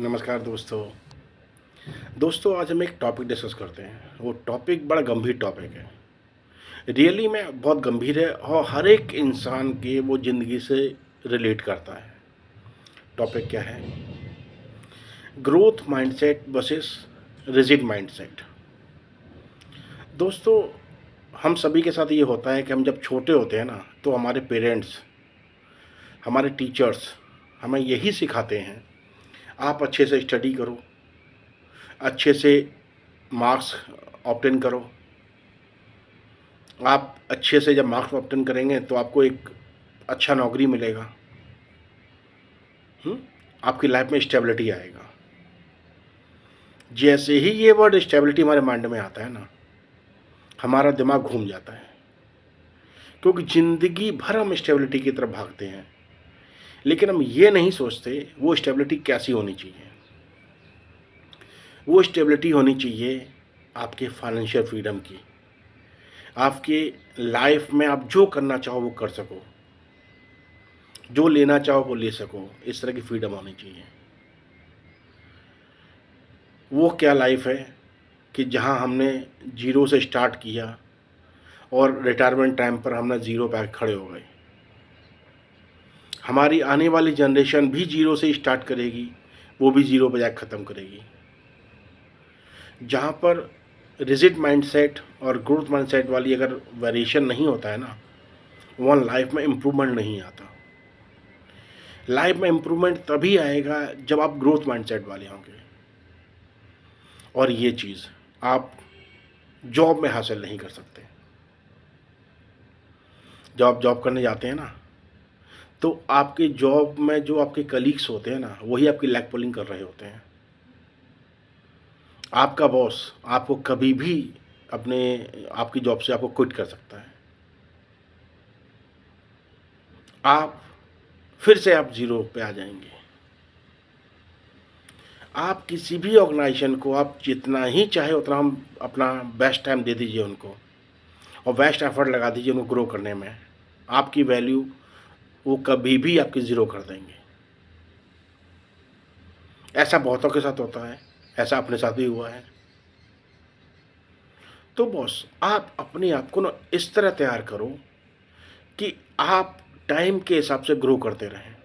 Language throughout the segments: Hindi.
नमस्कार दोस्तों। आज हम एक टॉपिक डिस्कस करते हैं। वो टॉपिक बड़ा गंभीर टॉपिक है। रियली में बहुत गंभीर है और हर एक इंसान के वो ज़िंदगी से रिलेट करता है। टॉपिक क्या है? Growth mindset versus rigid mindset. दोस्तों, हम सभी के साथ ये होता है कि हम जब छोटे होते हैं ना, तो हमारे पेरेंट्स, हमारे टीचर्स हमें यही सिखाते हैं, आप अच्छे से स्टडी करो, अच्छे से मार्क्स ऑब्टेन करो। आप अच्छे से जब मार्क्स ऑब्टेन करेंगे तो आपको एक अच्छा नौकरी मिलेगा। आपकी लाइफ में स्टेबिलिटी आएगा। जैसे ही ये वर्ड स्टेबिलिटी हमारे माइंड में आता है ना, हमारा दिमाग घूम जाता है, क्योंकि ज़िंदगी भर हम स्टेबिलिटी की तरफ भागते हैं, लेकिन हम ये नहीं सोचते वो स्टेबिलिटी कैसी होनी चाहिए। वो स्टेबिलिटी होनी चाहिए आपके फाइनेंशियल फ्रीडम की, आपके लाइफ में आप जो करना चाहो वो कर सको, जो लेना चाहो वो ले सको। इस तरह की फ्रीडम होनी चाहिए। वो क्या लाइफ है कि जहां हमने ज़ीरो से स्टार्ट किया और रिटायरमेंट टाइम पर हमने ज़ीरो पे आके खड़े हो गए। हमारी आने वाली जनरेशन भी ज़ीरो से स्टार्ट करेगी, वो भी ज़ीरो पे जाके ख़त्म करेगी। जहाँ पर रिजिड माइंडसेट और ग्रोथ माइंडसेट वाली अगर वेरिएशन नहीं होता है ना, वहाँ लाइफ में इम्प्रूवमेंट नहीं आता। लाइफ में इम्प्रूवमेंट तभी आएगा जब आप ग्रोथ माइंडसेट वाले होंगे। और ये चीज़ आप जॉब में हासिल नहीं कर सकते। जब आप जॉब करने जाते हैं ना, तो आपके जॉब में जो आपके कलीग्स होते हैं ना, वही आपकी लैग पुलिंग कर रहे होते हैं। आपका बॉस आपको कभी भी अपने आपकी जॉब से आपको क्विट कर सकता है। आप फिर से आप ज़ीरो पे आ जाएंगे। आप किसी भी ऑर्गेनाइजेशन को आप जितना ही चाहे उतना हम अपना बेस्ट टाइम दे दीजिए उनको, और बेस्ट एफर्ट लगा दीजिए उनको ग्रो करने में, आपकी वैल्यू वो कभी भी आपकी ज़ीरो कर देंगे। ऐसा बहुतों के साथ होता है, ऐसा अपने साथ भी हुआ है। तो बॉस, आप अपने आप को ना इस तरह तैयार करो कि आप टाइम के हिसाब से ग्रो करते रहें।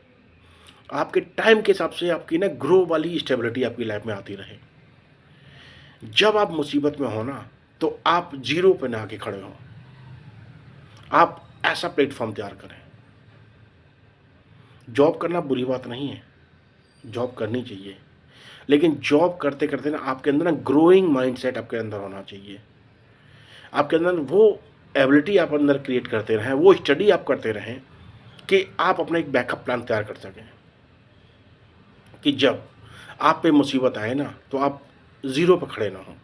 आपके टाइम के हिसाब से आपकी ना ग्रो वाली स्टेबिलिटी आपकी लाइफ में आती रहे। जब आप मुसीबत में हो ना, तो आप ज़ीरो पे ना आके खड़े हो। आप ऐसा प्लेटफॉर्म तैयार करें। जॉब करना बुरी बात नहीं है, जॉब करनी चाहिए, लेकिन जॉब करते करते ना आपके अंदर ना ग्रोइंग माइंडसेट आपके अंदर होना चाहिए। आपके अंदर वो एबिलिटी आप अंदर क्रिएट करते रहें, वो स्टडी आप करते रहें कि आप अपना एक बैकअप प्लान तैयार कर सकें, कि जब आप पे मुसीबत आए ना, तो आप ज़ीरो पे खड़े ना हों।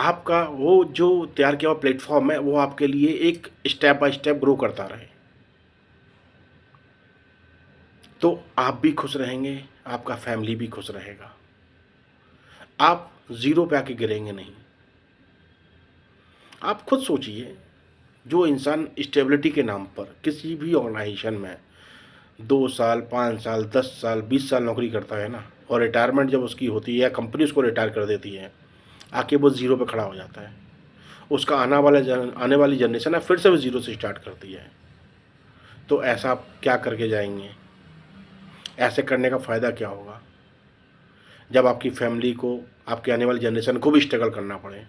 आपका वो जो तैयार किया हुआ प्लेटफॉर्म है, वो आपके लिए एक स्टेप बाय स्टेप ग्रो करता रहे। तो आप भी खुश रहेंगे, आपका फैमिली भी खुश रहेगा। आप ज़ीरो पे आके गिरेंगे नहीं। आप खुद सोचिए, जो इंसान स्टेबिलिटी के नाम पर किसी भी ऑर्गेनाइजेशन में 2 साल, 5 साल, 10 साल, 20 साल नौकरी करता है ना, और रिटायरमेंट जब उसकी होती है या कंपनी उसको रिटायर कर देती है, आके वो ज़ीरो पे खड़ा हो जाता है। उसका आने वाली जनरेशन है फिर से वो ज़ीरो से स्टार्ट करती है। तो ऐसा आप क्या करके जाएंगे? ऐसे करने का फ़ायदा क्या होगा जब आपकी फैमिली को, आपकी आने वाली जनरेशन को भी स्ट्रगल करना पड़े?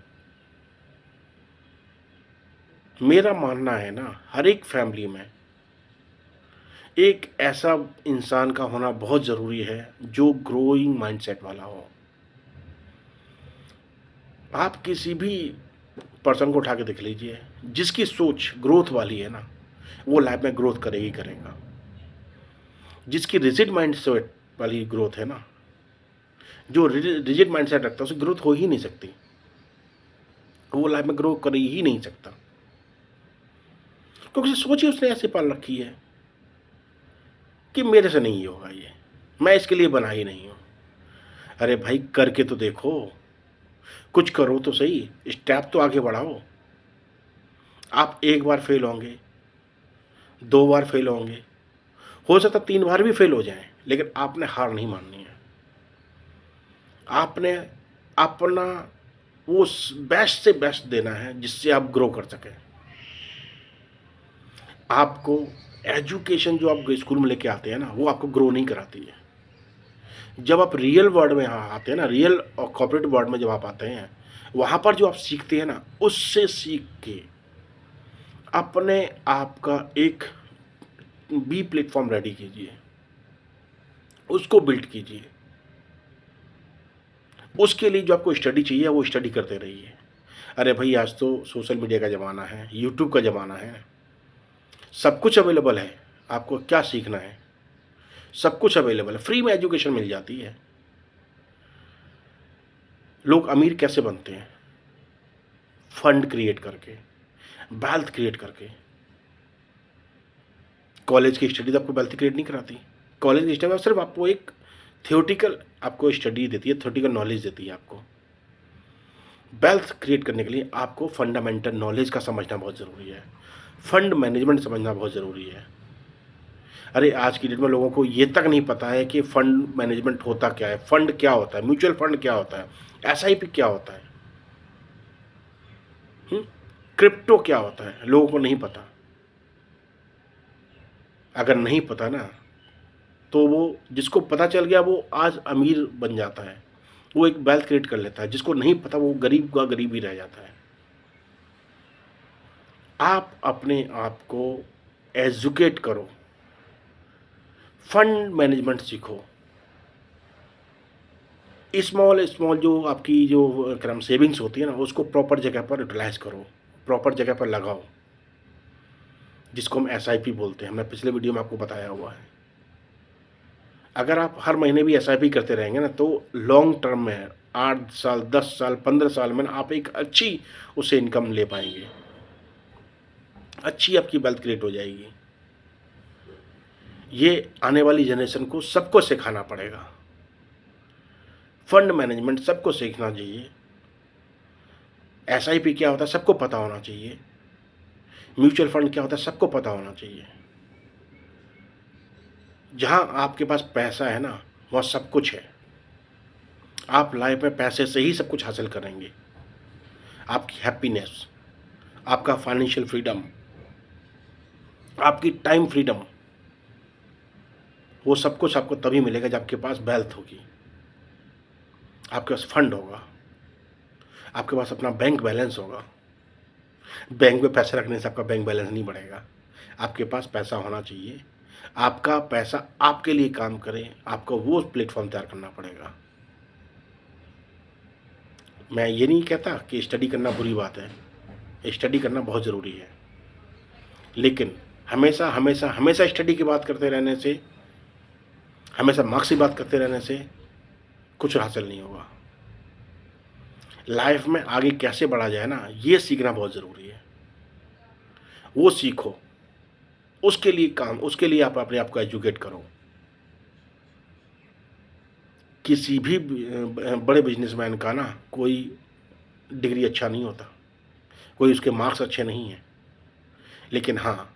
मेरा मानना है ना, हर एक फैमिली में एक ऐसा इंसान का होना बहुत ज़रूरी है जो ग्रोइंग माइंडसेट वाला हो। आप किसी भी पर्सन को उठा के देख लीजिए, जिसकी सोच ग्रोथ वाली है ना, वो लाइफ में ग्रोथ करेगी करेगा। जिसकी रिजिड माइंडसेट वाली ग्रोथ है ना, जो रिजिड माइंडसेट रखता है, उसकी ग्रोथ हो ही नहीं सकती। वो लाइफ में ग्रो कर ही नहीं सकता, क्योंकि सोच ही उसने ऐसे पाल रखी है कि मेरे से नहीं होगा, ये मैं इसके लिए बना ही नहीं हूँ। अरे भाई, करके तो देखो, कुछ करो तो सही, स्टेप तो आगे बढ़ाओ। आप एक बार फेल होंगे, 2 बार फेल होंगे, हो सकता 3 बार भी फेल हो जाएं, लेकिन आपने हार नहीं माननी है। आपने अपना वो बेस्ट से बेस्ट देना है जिससे आप ग्रो कर सकें। आपको एजुकेशन जो आप स्कूल में लेके आते हैं ना, वो आपको ग्रो नहीं कराती है। जब आप रियल वर्ल्ड में यहाँ आते हैं ना, रियल और कॉर्पोरेट वर्ल्ड में जब आप आते हैं, वहाँ पर जो आप सीखते हैं ना, उससे सीख के अपने आप का एक बी प्लेटफॉर्म रेडी कीजिए, उसको बिल्ड कीजिए। उसके लिए जो आपको स्टडी चाहिए वो स्टडी करते रहिए। अरे भाई, आज तो सोशल मीडिया का ज़माना है, यूट्यूब का ज़माना है, सब कुछ अवेलेबल है। आपको क्या सीखना है, सब कुछ अवेलेबल है, फ्री में एजुकेशन मिल जाती है। लोग अमीर कैसे बनते हैं? फंड क्रिएट करके, वेल्थ क्रिएट करके। कॉलेज की स्टडी तो आपको वेल्थ क्रिएट नहीं कराती। कॉलेज की स्टडी सिर्फ आपको एक थियोटिकल आपको स्टडी देती है, थियोटिकल नॉलेज देती है। आपको वेल्थ क्रिएट करने के लिए आपको फंडामेंटल नॉलेज का समझना बहुत ज़रूरी है, फंड मैनेजमेंट समझना बहुत ज़रूरी है। अरे आज की डेट में लोगों को ये तक नहीं पता है कि फंड मैनेजमेंट होता क्या है, फंड क्या होता है, म्यूचुअल फंड क्या होता है, एसआईपी क्या होता है, क्रिप्टो क्या होता है, लोगों को नहीं पता। अगर नहीं पता ना, तो वो जिसको पता चल गया वो आज अमीर बन जाता है, वो एक वेल्थ क्रिएट कर लेता है। जिसको नहीं पता वो गरीब का गरीब ही रह जाता है। आप अपने आप को एजुकेट करो, फंड मैनेजमेंट सीखो। स्मॉल स्मॉल जो आपकी जो क्रम सेविंग्स होती है ना, उसको प्रॉपर जगह पर यूटिलाइज करो, प्रॉपर जगह पर लगाओ, जिसको हम एसआईपी बोलते हैं। हमने पिछले वीडियो में आपको बताया हुआ है। अगर आप हर महीने भी एसआईपी करते रहेंगे ना, तो लॉन्ग टर्म में 8 साल 10 साल 15 साल में आप एक अच्छी उससे इनकम ले पाएंगे, अच्छी आपकी वेल्थ क्रिएट हो जाएगी। ये आने वाली जनरेशन को सबको सिखाना पड़ेगा। फंड मैनेजमेंट सबको सीखना चाहिए। एसआईपी क्या होता है सबको पता होना चाहिए। म्यूचुअल फंड क्या होता है सबको पता होना चाहिए। जहां आपके पास पैसा है ना, वहाँ सब कुछ है। आप लाइफ में पैसे से ही सब कुछ हासिल करेंगे। आपकी हैप्पीनेस, आपका फाइनेंशियल फ्रीडम, आपकी टाइम फ्रीडम, वो सब कुछ आपको तभी मिलेगा जब आपके पास वेल्थ होगी, आपके पास फंड होगा, आपके पास अपना बैंक बैलेंस होगा। बैंक में पैसे रखने से आपका बैंक बैलेंस नहीं बढ़ेगा। आपके पास पैसा होना चाहिए, आपका पैसा आपके लिए काम करे, आपको वो प्लेटफॉर्म तैयार करना पड़ेगा। मैं ये नहीं कहता कि स्टडी करना बुरी बात है, स्टडी करना बहुत ज़रूरी है, लेकिन हमेशा हमेशा हमेशा स्टडी की बात करते रहने से, हमेशा मार्क्स की बात करते रहने से कुछ हासिल नहीं होगा। लाइफ में आगे कैसे बढ़ा जाए ना, ये सीखना बहुत ज़रूरी है। वो सीखो, उसके लिए काम, उसके लिए आप अपने आप को एजुकेट करो। किसी भी बड़े बिजनेसमैन का ना कोई डिग्री अच्छा नहीं होता, कोई उसके मार्क्स अच्छे नहीं हैं, लेकिन हाँ,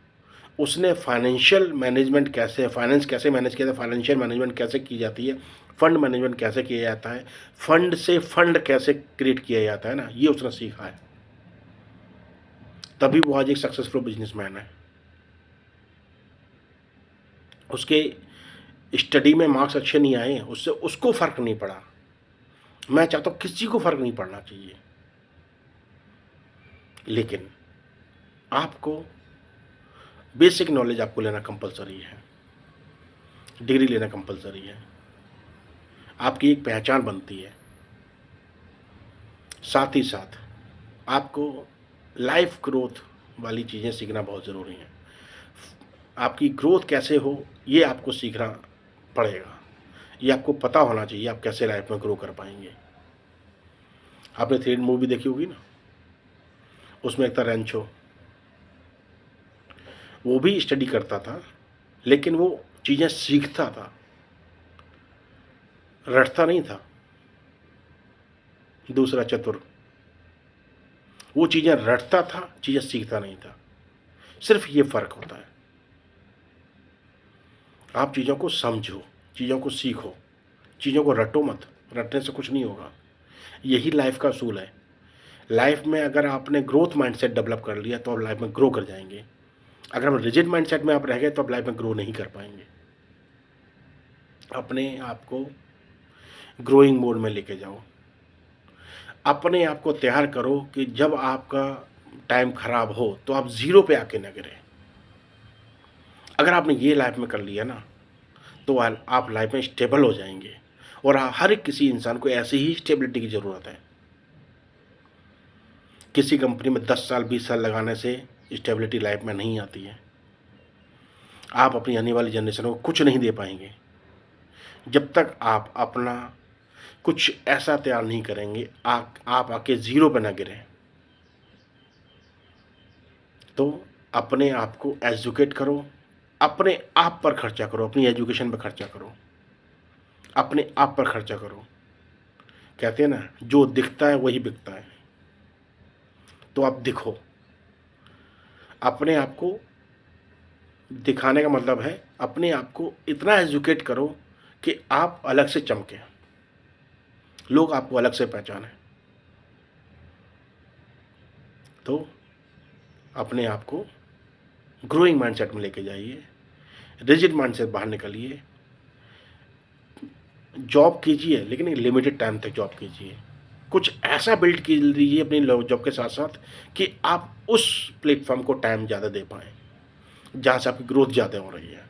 उसने फाइनेंशियल मैनेजमेंट कैसे, फाइनेंस कैसे मैनेज किया था, फाइनेंशियल मैनेजमेंट कैसे की जाती है, फंड मैनेजमेंट कैसे किया जाता है, फंड से फंड कैसे क्रिएट किया जाता है ना, ये उसने सीखा है। तभी वो आज एक सक्सेसफुल बिजनेसमैन है। उसके स्टडी में मार्क्स अच्छे नहीं आए, उससे उसको फ़र्क नहीं पड़ा। मैं चाहता हूँ किसी को फ़र्क नहीं पड़ना चाहिए, लेकिन आपको बेसिक नॉलेज आपको लेना कंपलसरी है, डिग्री लेना कंपलसरी है। आपकी एक पहचान बनती है। साथ ही साथ आपको लाइफ ग्रोथ वाली चीज़ें सीखना बहुत ज़रूरी है। आपकी ग्रोथ कैसे हो ये आपको सीखना पड़ेगा, ये आपको पता होना चाहिए आप कैसे लाइफ में ग्रो कर पाएंगे। आपने 3 मूवी देखी होगी ना, उसमें एक था रेंचो, वो भी स्टडी करता था, लेकिन वो चीज़ें सीखता था, रटता नहीं था। दूसरा चतुर, वो चीज़ें रटता था, चीज़ें सीखता नहीं था। सिर्फ ये फ़र्क होता है। आप चीज़ों को समझो, चीज़ों को सीखो, चीज़ों को रटो मत, रटने से कुछ नहीं होगा। यही लाइफ का असूल है। लाइफ में अगर आपने ग्रोथ माइंडसेट डेवलप कर लिया तो आप लाइफ में ग्रो कर जाएंगे। अगर हम रिजिड माइंडसेट में आप रह गए तो आप लाइफ में ग्रो नहीं कर पाएंगे। अपने आप को ग्रोइंग मोड में लेके जाओ, अपने आप को तैयार करो कि जब आपका टाइम खराब हो तो आप ज़ीरो पे आके ना गिरें। अगर आपने ये लाइफ में कर लिया ना तो आप लाइफ में स्टेबल हो जाएंगे। और हर एक किसी इंसान को ऐसी ही स्टेबिलिटी की ज़रूरत है। किसी कंपनी में 10 साल 20 साल लगाने से स्टेबिलिटी लाइफ में नहीं आती है। आप अपनी आने वाली जनरेशन को कुछ नहीं दे पाएंगे जब तक आप अपना कुछ ऐसा तैयार नहीं करेंगे। आप आके ज़ीरो पे ना गिरें। तो अपने आप को एजुकेट करो, अपने आप पर खर्चा करो, अपनी एजुकेशन पर खर्चा करो, अपने आप पर खर्चा करो। कहते हैं ना, जो दिखता है वही बिकता है। तो आप दिखो, अपने आप को दिखाने का मतलब है अपने आप को इतना एजुकेट करो कि आप अलग से चमकें, लोग आपको अलग से पहचानें। तो अपने आप को ग्रोइंग माइंडसेट में लेके जाइए, रिजिड माइंड से बाहर निकलिए। जॉब कीजिए लेकिन एक लिमिटेड टाइम तक जॉब कीजिए। कुछ ऐसा बिल्ड कीजिए अपनी जॉब के साथ साथ कि आप उस प्लेटफॉर्म को टाइम ज़्यादा दे पाएँ जहाँ से आपकी ग्रोथ ज़्यादा हो रही है।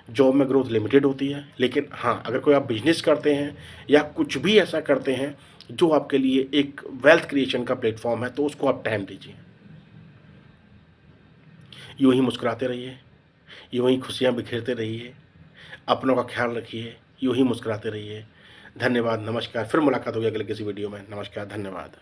जॉब में ग्रोथ लिमिटेड होती है, लेकिन हाँ, अगर कोई आप बिजनेस करते हैं या कुछ भी ऐसा करते हैं जो आपके लिए एक वेल्थ क्रिएशन का प्लेटफॉर्म है तो उसको आप टाइम दीजिए। यूँ ही मुस्कुराते रहिए, यूँ ही खुशियाँ बिखेरते रहिए, अपनों का ख्याल रखिए, यूँ ही मुस्कुराते रहिए। धन्यवाद, नमस्कार। फिर मुलाकात होगी अगले किसी वीडियो में। नमस्कार, धन्यवाद।